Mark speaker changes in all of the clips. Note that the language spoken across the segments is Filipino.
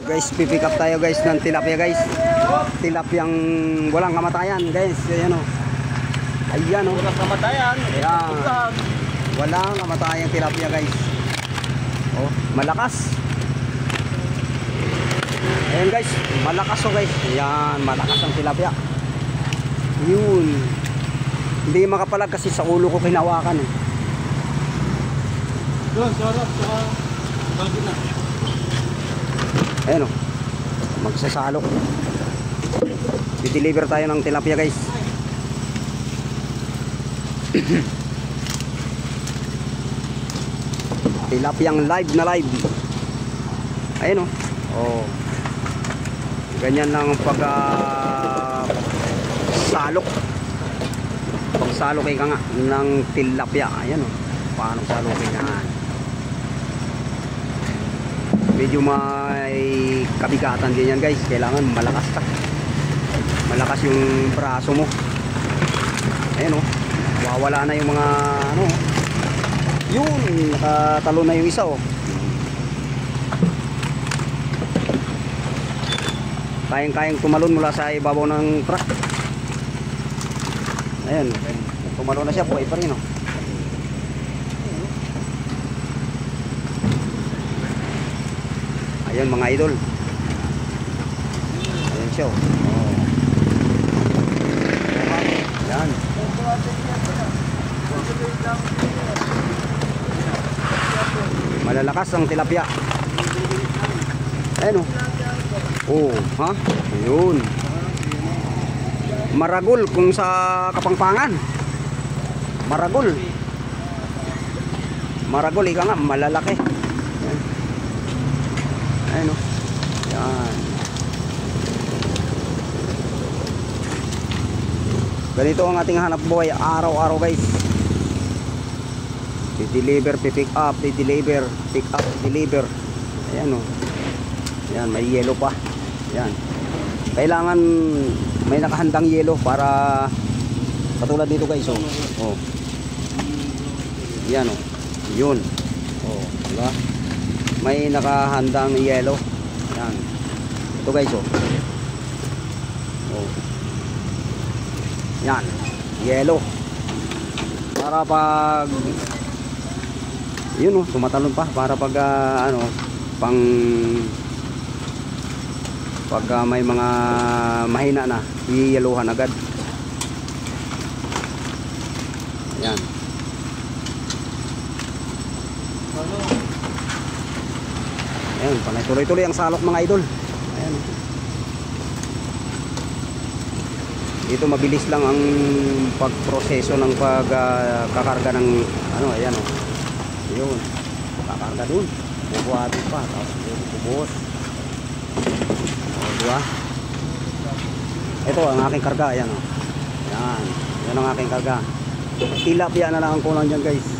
Speaker 1: Guys, pipick up tayo guys ng tilapia guys. Tilapyang walang kamatayan guys. Ayan o. Ayan o.
Speaker 2: Walang kamatayan.
Speaker 1: Ayan. Walang kamatayang tilapia guys. Oh, malakas. Ayan guys, malakas o guys. Ayan, malakas ang tilapia. Yun. Hindi makapalag kasi sa ulo ko kinawakan eh.
Speaker 2: Doon, sarap. Bagay na.
Speaker 1: Ayan o. Magsasalok. Di-deliver tayo ng tilapia guys. Tilapyang live na live. Ayan o. Oh. Ganyan lang pag salok. Pag salok ka nga ng tilapia. Ayan o. Paano salokin nga. Medyo may kabigatan din yan guys. Kailangan malakas ka. Malakas yung braso mo. Ayan o. Wawala na yung mga ano. Yun. Nakatalo na yung isa o. Kayang-kayang tumalon mula sa ibabaw ng truck. Ayan. Tumalon na siya. Buhay pa rin o. Ayan mga idol. Ayan siya. Oh. Ayan. Malalakas ang tilapia. Ayan o. Oh, ha? Ayun. Maragol kung sa Kapampangan. Maragol. Maragol, ika nga, malalaki. Ayan o. Yan. Ganito ang ating hanap buhay araw-araw guys. I-deliver, pick up, i-deliver, pick up, deliver. Ayan o. Yan, may yellow pa. Yan. Kailangan may nakahandang yellow para katulad dito guys. Oh. Oh. Yan o. Yun. Oh, diba? May nakahandang yellow. Yan. Ito guys oh. Oh. Yan. Yellow. Para pag yun oh, tumatalon pa para pag ano, pag may mga mahina na, iyeluhan agad. Yan. Ayan, panay tuloy-tuloy ang salok mga idol. Ayan. Dito mabilis lang ang pagproseso ng pagkakarga ng ano, ayan o. Yun. Kakarga dun. Bubuhatin pa. Tapos bubuhos. O, diba? Ito ang aking karga. Ayan o. Ayan. Yan ang aking karga. Tilapia na lang ang kulang dyan guys.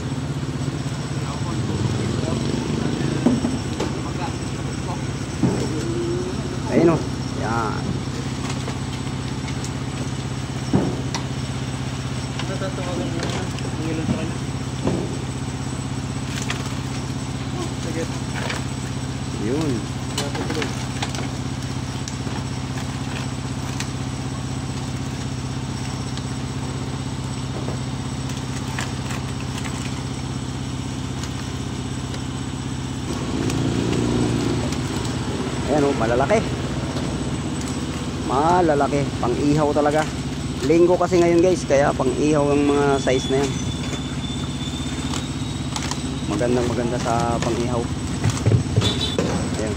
Speaker 1: Ayun o. Yan. Yun. Ayan o, malalaki. Malalaki, pang ihaw talaga. Linggo kasi ngayon guys, kaya pang ihaw ang mga size na yan. Maganda sa pang ihaw. Ayan.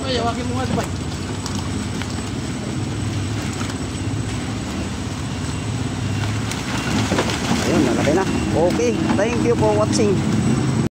Speaker 2: Ay, hawakin mo nga sabay.
Speaker 1: Ayun, nalaki na. Okay, thank you for watching.